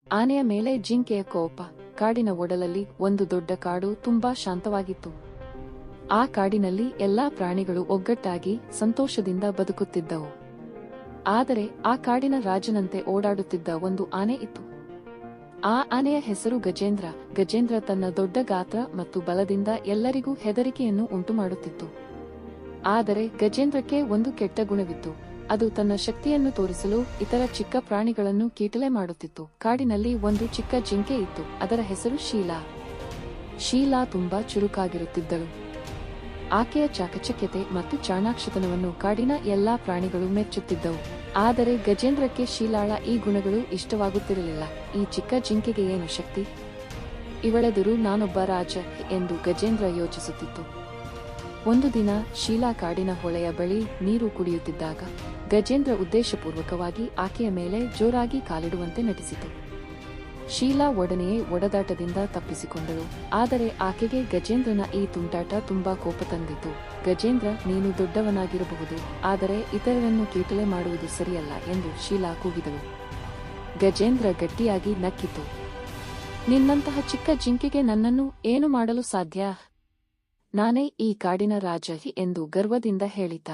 ಆನೆಯ ಮೇಲೆ ಜಿಂಕೆಯ ಕೋಪ. ಕಾಡಿನ ಒಡಲಲ್ಲಿ ಒಂದು ದೊಡ್ಡ ಕಾಡು ತುಂಬಾ ಶಾಂತವಾಗಿತ್ತು. ಆ ಕಾಡಿನಲ್ಲಿ ಎಲ್ಲಾ ಪ್ರಾಣಿಗಳು ಒಗ್ಗಟ್ಟಾಗಿ ಸಂತೋಷದಿಂದ ಬದುಕುತ್ತಿದ್ದವು. ಆದರೆ ಆ ಕಾಡಿನ ರಾಜನಂತೆ ಓಡಾಡುತ್ತಿದ್ದ ಒಂದು ಆನೆ ಇತ್ತು. ಆ ಆನೆಯ ಹೆಸರು ಗಜೇಂದ್ರ. ಗಜೇಂದ್ರ ತನ್ನ ದೊಡ್ಡ ಗಾತ್ರ ಮತ್ತು ಬಲದಿಂದ ಎಲ್ಲರಿಗೂ ಹೆದರಿಕೆಯನ್ನು ಉಂಟುಮಾಡುತ್ತಿತ್ತು. ಆದರೆ ಗಜೇಂದ್ರಕ್ಕೆ ಒಂದು ಕೆಟ್ಟ ಗುಣವಿತ್ತು. ಅದು ತನ್ನ ಶಕ್ತಿಯನ್ನು ತೋರಿಸಲು ಇತರ ಚಿಕ್ಕ ಪ್ರಾಣಿಗಳನ್ನು ಕೀಟಲೆ ಮಾಡುತ್ತಿತ್ತು. ಕಾಡಿನಲ್ಲಿ ಒಂದು ಚಿಕ್ಕ ಜಿಂಕೆ ಇತ್ತು. ಅದರ ಹೆಸರು ಶೀಲಾ. ಶೀಲಾ ತುಂಬಾ ಚುರುಕಾಗಿರುತ್ತಿದ್ದಳು. ಆಕೆಯ ಚಾಕಚಕ್ಯತೆ ಮತ್ತು ಚಾಣಾಕ್ಷತನವನ್ನು ಕಾಡಿನ ಎಲ್ಲಾ ಪ್ರಾಣಿಗಳು ಮೆಚ್ಚುತ್ತಿದ್ದವು. ಆದರೆ ಗಜೇಂದ್ರಕ್ಕೆ ಶೀಲಾಳ ಈ ಗುಣಗಳು ಇಷ್ಟವಾಗುತ್ತಿರಲಿಲ್ಲ. ಈ ಚಿಕ್ಕ ಜಿಂಕೆಗೆ ಏನು ಶಕ್ತಿ? ಇವಳೆದುರು ನಾನೊಬ್ಬ ರಾಜ ಎಂದು ಗಜೇಂದ್ರ ಯೋಚಿಸುತ್ತಿತ್ತು. ಒಂದು ದಿನ ಶೀಲಾ ಕಾಡಿನ ಹೊಳೆಯ ಬಳಿ ನೀರು ಕುಡಿಯುತ್ತಿದ್ದಾಗ ಗಜೇಂದ್ರ ಉದ್ದೇಶಪೂರ್ವಕವಾಗಿ ಆಕೆಯ ಮೇಲೆ ಜೋರಾಗಿ ಕಾಲಿಡುವಂತೆ ನಟಿಸಿತು. ಶೀಲಾ ಒಡನೆಯೇ ಒಡೆದಾಟದಿಂದ ತಪ್ಪಿಸಿಕೊಂಡಳು. ಆದರೆ ಆಕೆಗೆ ಗಜೇಂದ್ರನ ಈ ತುಂಟಾಟ ತುಂಬಾ ಕೋಪ ತಂದಿತು. ಗಜೇಂದ್ರ, ನೀನು ದೊಡ್ಡವನಾಗಿರಬಹುದು, ಆದರೆ ಇತರರನ್ನು ಕೀಟಲೆ ಮಾಡುವುದು ಸರಿಯಲ್ಲ ಎಂದು ಶೀಲಾ ಕೂಗಿದಳು. ಗಜೇಂದ್ರ ಗಟ್ಟಿಯಾಗಿ ನಕ್ಕಿತು. ನಿನ್ನಂತಹ ಚಿಕ್ಕ ಜಿಂಕೆಗೆ ನನ್ನನ್ನು ಏನು ಮಾಡಲು ಸಾಧ್ಯ? ನಾನೇ ಈ ಕಾಡಿನ ರಾಜ ಎಂದು ಗರ್ವದಿಂದ ಹೇಳಿತ.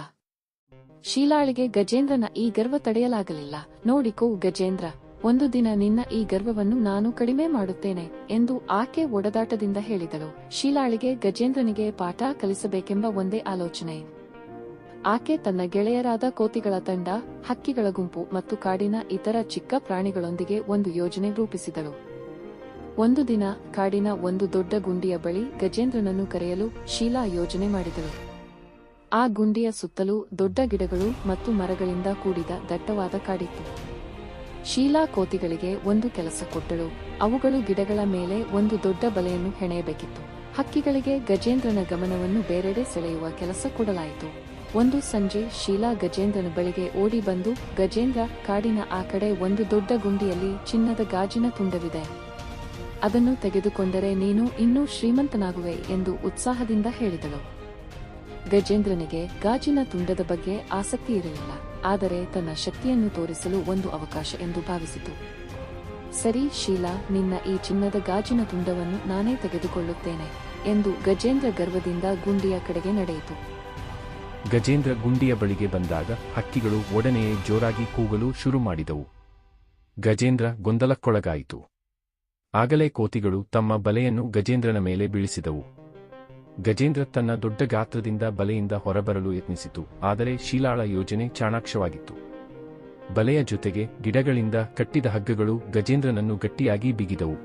ಶೀಲಾಳಿಗೆ ಗಜೇಂದ್ರನ ಈ ಗರ್ವ ತಡೆಯಲಾಗಲಿಲ್ಲ. ನೋಡಿಕೋ ಗಜೇಂದ್ರ, ಒಂದು ದಿನ ನಿನ್ನ ಈ ಗರ್ವವನ್ನು ನಾನು ಕಡಿಮೆ ಮಾಡುತ್ತೇನೆ ಎಂದು ಆಕೆ ಒಡೆದಾಟದಿಂದ ಹೇಳಿದಳು. ಶೀಲಾಳಿಗೆ ಗಜೇಂದ್ರನಿಗೆ ಪಾಠ ಕಲಿಸಬೇಕೆಂಬ ಒಂದೇ ಆಲೋಚನೆ. ಆಕೆ ತನ್ನ ಗೆಳೆಯರಾದ ಕೋತಿಗಳ ತಂಡ, ಹಕ್ಕಿಗಳ ಗುಂಪು ಮತ್ತು ಕಾಡಿನ ಇತರ ಚಿಕ್ಕ ಪ್ರಾಣಿಗಳೊಂದಿಗೆ ಒಂದು ಯೋಜನೆ ರೂಪಿಸಿದಳು. ಒಂದು ದಿನ ಕಾಡಿನ ಒಂದು ದೊಡ್ಡ ಗುಂಡಿಯ ಬಳಿ ಗಜೇಂದ್ರನನ್ನು ಕರೆಯಲು ಶೀಲಾ ಯೋಜನೆ ಮಾಡಿದಳು. ಆ ಗುಂಡಿಯ ಸುತ್ತಲೂ ದೊಡ್ಡ ಗಿಡಗಳು ಮತ್ತು ಮರಗಳಿಂದ ಕೂಡಿದ ದಟ್ಟವಾದ ಕಾಡಿತ್ತು. ಶೀಲಾ ಕೋತಿಗಳಿಗೆ ಒಂದು ಕೆಲಸ ಕೊಟ್ಟಳು. ಅವುಗಳು ಗಿಡಗಳ ಮೇಲೆ ಒಂದು ದೊಡ್ಡ ಬಲೆಯನ್ನು ಹೆಣೆಯಬೇಕಿತ್ತು. ಹಕ್ಕಿಗಳಿಗೆ ಗಜೇಂದ್ರನ ಗಮನವನ್ನು ಬೇರೆಡೆ ಸೆಳೆಯುವ ಕೆಲಸ ಕೊಡಲಾಯಿತು. ಒಂದು ಸಂಜೆ ಶೀಲಾ ಗಜೇಂದ್ರನ ಬಳಿಗೆ ಓಡಿ ಬಂದು, ಗಜೇಂದ್ರ, ಕಾಡಿನ ಆ ಕಡೆ ಒಂದು ದೊಡ್ಡ ಗುಂಡಿಯಲ್ಲಿ ಚಿನ್ನದ ಗಾಜಿನ ತುಂಡವಿದೆ. ಅದನ್ನು ತೆಗೆದುಕೊಂಡರೆ ನೀನು ಇನ್ನೂ ಶ್ರೀಮಂತನಾಗುವೆ ಎಂದು ಉತ್ಸಾಹದಿಂದ ಹೇಳಿದಳು. ಗಜೇಂದ್ರನಿಗೆ ಗಾಜಿನ ತುಂಡದ ಬಗ್ಗೆ ಆಸಕ್ತಿ ಇರಲಿಲ್ಲ. ಆದರೆ ತನ್ನ ಶಕ್ತಿಯನ್ನು ತೋರಿಸಲು ಒಂದು ಅವಕಾಶ ಎಂದು ಭಾವಿಸಿತು. ಸರಿ ಶೀಲಾ, ನಿನ್ನ ಈ ಚಿನ್ನದ ಗಾಜಿನ ತುಂಡವನ್ನು ನಾನೇ ತೆಗೆದುಕೊಳ್ಳುತ್ತೇನೆ ಎಂದು ಗಜೇಂದ್ರ ಗರ್ವದಿಂದ ಗುಂಡಿಯ ಕಡೆಗೆ ನಡೆಯಿತು. ಗಜೇಂದ್ರ ಗುಂಡಿಯ ಬಳಿಗೆ ಬಂದಾಗ ಹಕ್ಕಿಗಳು ಒಡನೆಯೇ ಜೋರಾಗಿ ಕೂಗಲು ಶುರು ಮಾಡಿದವು. ಗಜೇಂದ್ರ ಗೊಂದಲಕ್ಕೊಳಗಾಯಿತು. ಆಗಲೇ ಕೋತಿಗಳು ತಮ್ಮ ಬಲೆಯನ್ನು ಗಜೇಂದ್ರನ ಮೇಲೆ ಬೀಳಿಸಿದವು. ಗಜೇಂದ್ರ ತನ್ನ ದೊಡ್ಡ ಗಾತ್ರದಿಂದ ಬಲೆಯಿಂದ ಹೊರಬರಲು ಯತ್ನಿಸಿತು. ಆದರೆ ಶೀಲಾಳ ಯೋಜನೆ ಚಾಣಾಕ್ಷವಾಗಿತ್ತು. ಬಲೆಯ ಜೊತೆಗೆ ಗಿಡಗಳಿಂದ ಕಟ್ಟಿದ ಹಗ್ಗಗಳು ಗಜೇಂದ್ರನನ್ನು ಗಟ್ಟಿಯಾಗಿ ಬಿಗಿದವು.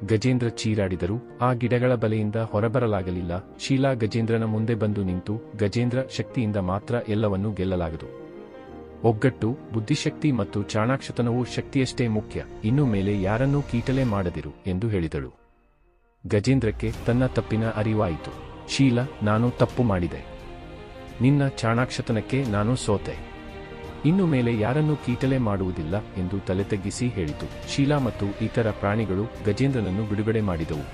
ಗಜೇಂದ್ರ ಚೀರಾಡಿದರೂ ಆ ಗಿಡಗಳ ಬಲೆಯಿಂದ ಹೊರಬರಲಾಗಲಿಲ್ಲ. ಶೀಲಾ ಗಜೇಂದ್ರನ ಮುಂದೆ ಬಂದು ನಿಂತು, ಗಜೇಂದ್ರ, ಶಕ್ತಿಯಿಂದ ಮಾತ್ರ ಎಲ್ಲವನ್ನೂ ಗೆಲ್ಲಲಾಗದು. ಒಗ್ಗಟ್ಟು, ಬುದ್ಧಿಶಕ್ತಿ ಮತ್ತು ಚಾಣಾಕ್ಷತನವು ಶಕ್ತಿಯಷ್ಟೇ ಮುಖ್ಯ. ಇನ್ನು ಮೇಲೆ ಯಾರನ್ನೂ ಕೀಟಲೆ ಮಾಡದಿರು ಎಂದು ಹೇಳಿದಳು. ಗಜೇಂದ್ರಕ್ಕೆ ತನ್ನ ತಪ್ಪಿನ ಅರಿವಾಯಿತು. ಶೀಲಾ, ನಾನು ತಪ್ಪು ಮಾಡಿದೆ. ನಿನ್ನ ಚಾಣಾಕ್ಷತನಕ್ಕೆ ನಾನು ಸೋತೆ. ಇನ್ನು ಮೇಲೆ ಯಾರನ್ನೂ ಕೀಟಲೆ ಮಾಡುವುದಿಲ್ಲ ಎಂದು ತಲೆ ತಗ್ಗಿಸಿ ಹೇಳಿತು. ಶೀಲಾ ಮತ್ತು ಇತರ ಪ್ರಾಣಿಗಳು ಗಜೇಂದ್ರನನ್ನು ಬಿಡುಗಡೆ ಮಾಡಿದವು.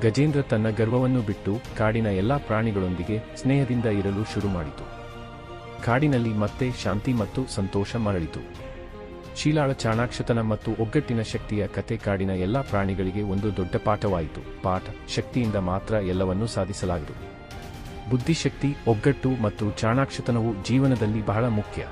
ಗಜೇಂದ್ರ ತನ್ನ ಗರ್ವವನ್ನು ಬಿಟ್ಟು ಕಾಡಿನ ಎಲ್ಲಾ ಪ್ರಾಣಿಗಳೊಂದಿಗೆ ಸ್ನೇಹದಿಂದ ಇರಲು ಶುರು ಮಾಡಿತು. ಕಾಡಿನಲ್ಲಿ ಮತ್ತೆ ಶಾಂತಿ ಮತ್ತು ಸಂತೋಷ ಮರಳಿತು. ಶೀಲಾಳ ಚಾಣಾಕ್ಷತನ ಮತ್ತು ಒಗ್ಗಟ್ಟಿನ ಶಕ್ತಿಯ ಕತೆ ಕಾಡಿನ ಎಲ್ಲಾ ಪ್ರಾಣಿಗಳಿಗೆ ಒಂದು ದೊಡ್ಡ ಪಾಠವಾಯಿತು. ಪಾಠ: ಶಕ್ತಿಯಿಂದ ಮಾತ್ರ ಎಲ್ಲವನ್ನೂ ಸಾಧಿಸಲಾಗದು. ಬುದ್ಧಿಶಕ್ತಿ, ಒಗ್ಗಟ್ಟು ಮತ್ತು ಚಾಣಾಕ್ಷತನವು ಜೀವನದಲ್ಲಿ ಬಹಳ ಮುಖ್ಯ.